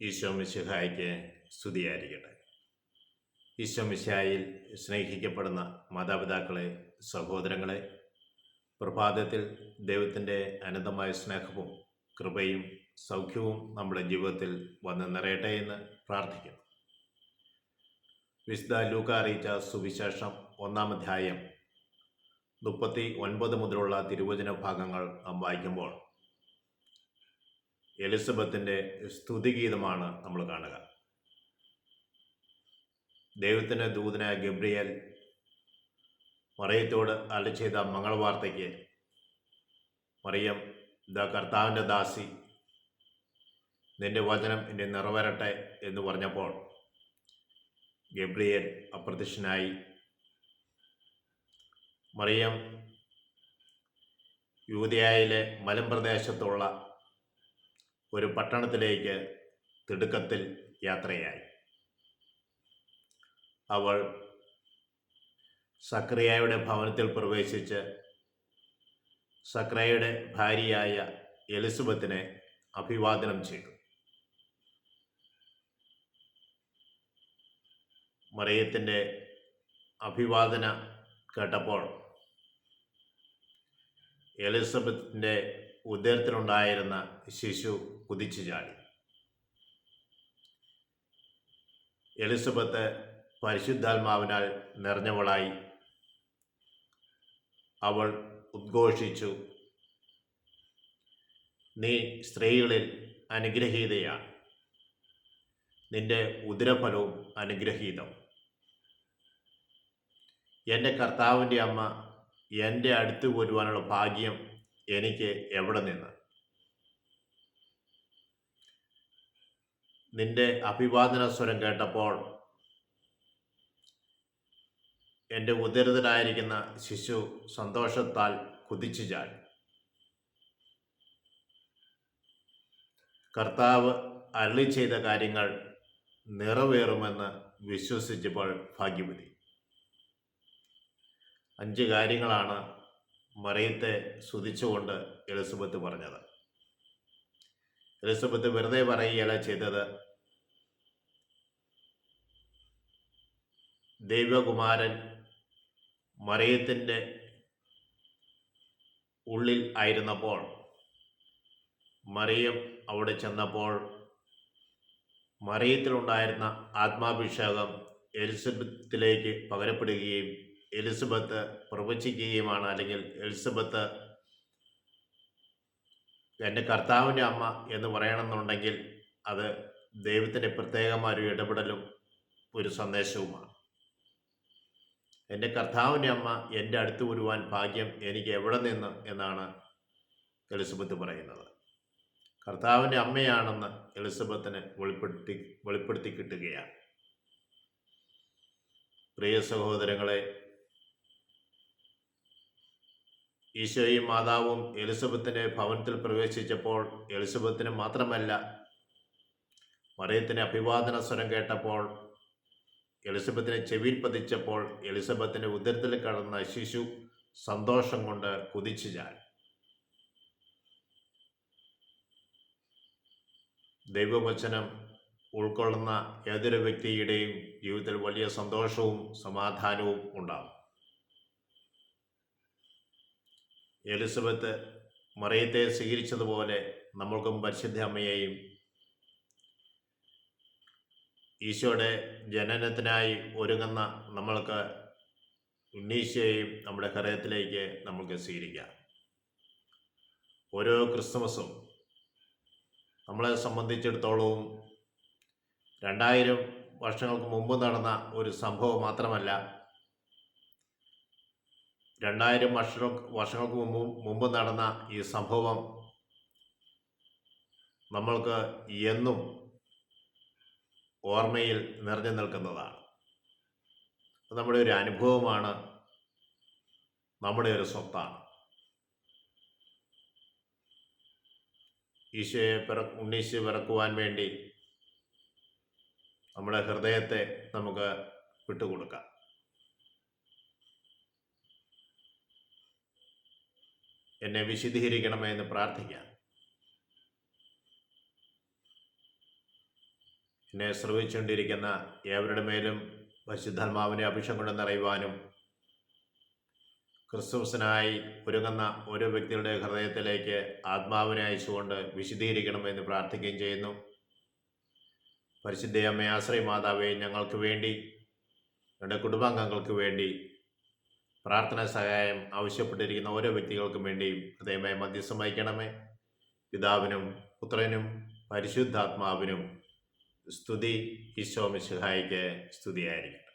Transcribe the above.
ഈശോ മിശിഹായ്ക്ക് സ്തുതിയായിരിക്കട്ടെ. ഈശോ മിശിഹായിൽ സ്നേഹിക്കപ്പെടുന്ന മാതാപിതാക്കളെ, സഹോദരങ്ങളെ, പ്രഭാതത്തിൽ ദൈവത്തിൻ്റെ അനന്തമായ സ്നേഹവും കൃപയും സൗഖ്യവും നമ്മുടെ ജീവിതത്തിൽ വന്ന് നിറയട്ടെ എന്ന് പ്രാർത്ഥിക്കുന്നു. വിശുദ്ധ ലൂക്ക അറിയിച്ച സുവിശേഷം 1-ാം അധ്യായം 39 മുതലുള്ള തിരുവചന ഭാഗങ്ങൾ നാം വായിക്കുമ്പോൾ എലിസബത്തിൻ്റെ സ്തുതിഗീതമാണ് നമ്മൾ കാണുക. ദൈവത്തിൻ്റെ ദൂതനായ ഗബ്രിയേൽ മറിയത്തോട് അരുളി ചെയ്ത മംഗളവാർത്തയ്ക്ക് മറിയം, ഇതാ കർത്താവിൻ്റെ ദാസി, നിന്റെ വചനം എന്നെ നിറവേറട്ടെ എന്ന് പറഞ്ഞപ്പോൾ ഗബ്രിയേൽ അപ്രത്യക്ഷനായി. മറിയം യൂദയായിലെ മലമ്പ്രദേശത്തുള്ള ഒരു പട്ടണത്തിലേക്ക് തിടുക്കത്തിൽ യാത്രയായി. അവൾ സക്രിയയുടെ ഭവനത്തിൽ പ്രവേശിച്ച് സക്രിയയുടെ ഭാര്യയായ എലിസബത്തിനെ അഭിവാദനം ചെയ്തു. മറിയത്തിൻ്റെ അഭിവാദന കേട്ടപ്പോൾ എലിസബത്തിൻ്റെ ഉദരത്തിലുണ്ടായിരുന്ന ശിശു കുതിച്ചു ചാടി. എലിസബത്ത് പരിശുദ്ധാത്മാവിനാൽ നിറഞ്ഞവളായി. അവൾ ഉദ്ഘോഷിച്ചു, നീ സ്ത്രീകളിൽ അനുഗ്രഹീതയാണ്, നിന്റെ ഉദരഫലവും അനുഗ്രഹീതം. എൻ്റെ കർത്താവിൻ്റെ അമ്മ എൻ്റെ അടുത്ത് വരുവാനുള്ള ഭാഗ്യം എനിക്ക് എവിടെ നിന്ന്? നിന്റെ അഭിവാദന സ്വരം കേട്ടപ്പോൾ എൻ്റെ ഉദരത്തിലായിരിക്കുന്ന ശിശു സന്തോഷത്താൽ കുതിച്ചു ചാടി. കർത്താവ് അരുളി ചെയ്ത കാര്യങ്ങൾ നിറവേറുമെന്ന് വിശ്വസിച്ചപ്പോൾ ഭാഗ്യവതി. 5 കാര്യങ്ങളാണ് മറിയത്തെ സ്തുതിച്ചുകൊണ്ട് എലിസബത്ത് പറഞ്ഞത്. എലിസബത്ത് വെറുതെ പറയുകയല്ല ചെയ്തത്. ദൈവകുമാരൻ മറിയത്തിൻ്റെ ഉള്ളിൽ ആയിരുന്നപ്പോൾ, മറിയം അവിടെ ചെന്നപ്പോൾ മറിയത്തിലുണ്ടായിരുന്ന ആത്മാഭിഷേകം എലിസബത്തിലേക്ക് പകരപ്പെടുകയും എലിസബത്ത് പ്രവചിക്കുകയുമാണ്. അല്ലെങ്കിൽ എലിസബത്ത് എൻ്റെ കർത്താവിൻ്റെ അമ്മ എന്ന് പറയണമെന്നുണ്ടെങ്കിൽ അത് ദൈവത്തിൻ്റെ പ്രത്യേകമായ ഒരു ഇടപെടലും ഒരു സന്ദേശവുമാണ്. എൻ്റെ കർത്താവിൻ്റെ അമ്മ എൻ്റെ അടുത്ത് വരുവാൻ ഭാഗ്യം എനിക്ക് എവിടെ നിന്ന് എന്നാണ് എലിസബത്ത് പറയുന്നത്. കർത്താവിൻ്റെ അമ്മയാണെന്ന് എലിസബത്തിന് വെളിപ്പെടുത്തി കിട്ടുകയാണ്. പ്രിയ സഹോദരങ്ങളെ, ഈശോയും മാതാവും എലിസബത്തിൻ്റെ ഭവനത്തിൽ പ്രവേശിച്ചപ്പോൾ എലിസബത്തിന് മാത്രമല്ല, മറിയത്തിൻ്റെ അഭിവാദന സ്വരം കേട്ടപ്പോൾ, എലിസബത്തിനെ ചെവിയിൽ പതിച്ചപ്പോൾ എലിസബത്തിൻ്റെ ഉദരത്തിൽ കടന്ന ശിശു സന്തോഷം കൊണ്ട് കുതിച്ചു ചാടി. ദൈവവചനം ഉൾക്കൊള്ളുന്ന ഏതൊരു വ്യക്തിയുടെയും ജീവിതത്തിൽ വലിയ സന്തോഷവും സമാധാനവും ഉണ്ടാകും. എലിസബത്ത് മറിയത്തെ സ്വീകരിച്ചതുപോലെ നമ്മൾക്കും പരിശുദ്ധ അമ്മയെയും ഈശോയുടെ ജനനത്തിനായി ഒരുങ്ങുന്ന നമ്മൾക്ക് ഉണ്ണീശയെയും നമ്മുടെ ഹൃദയത്തിലേക്ക് നമുക്ക് സ്വീകരിക്കാം. ഓരോ ക്രിസ്തുമസും നമ്മളെ സംബന്ധിച്ചിടത്തോളവും 2000 വർഷങ്ങൾക്ക് മുമ്പ് നടന്ന ഒരു സംഭവം മാത്രമല്ല, 2000 വർഷങ്ങൾക്ക് മുമ്പ് നടന്ന ഈ സംഭവം നമ്മൾക്ക് എന്നും ഓർമ്മയിൽ നിറഞ്ഞു നിൽക്കുന്നതാണ്. നമ്മുടെ ഒരു അനുഭവമാണ്, നമ്മുടെ ഒരു സ്വത്താണ്. ഉണ്ണീശയെ പിറക്കുവാൻ വേണ്ടി നമ്മുടെ ഹൃദയത്തെ നമുക്ക് വിട്ടുകൊടുക്കാം. എന്നെ വിശുദ്ധീകരിക്കണമേ എന്ന് പ്രാർത്ഥിക്കാം. എന്നെ ശ്രമിച്ചുകൊണ്ടിരിക്കുന്ന ഏവരുടെ മേലും പരിശുദ്ധാത്മാവിൻ്റെ അഭിഷേകം കൊണ്ട് നിറയുവാനും ക്രിസ്തുമസിനായി ഒരുങ്ങുന്ന ഓരോ വ്യക്തികളുടെ ഹൃദയത്തിലേക്ക് ആത്മാവിനെ അയച്ചുകൊണ്ട് വിശദീകരിക്കണമെന്ന് പ്രാർത്ഥിക്കുകയും ചെയ്യുന്നു. പരിശുദ്ധ അമ്മേ, ആശ്രയ മാതാവേ, ഞങ്ങൾക്ക് വേണ്ടി, ഞങ്ങളുടെ കുടുംബാംഗങ്ങൾക്ക് വേണ്ടി പ്രാർത്ഥനാ സഹായം ആവശ്യപ്പെട്ടിരിക്കുന്ന ഓരോ വ്യക്തികൾക്കും വേണ്ടിയും ഹൃദയമായി മധ്യസ്ഥം വഹിക്കണമേ. പിതാവിനും പുത്രനും പരിശുദ്ധാത്മാവിനും സ്തുതി. ഈശോ മിശിഹായിക്ക് സ്തുതിയായിരിക്കും.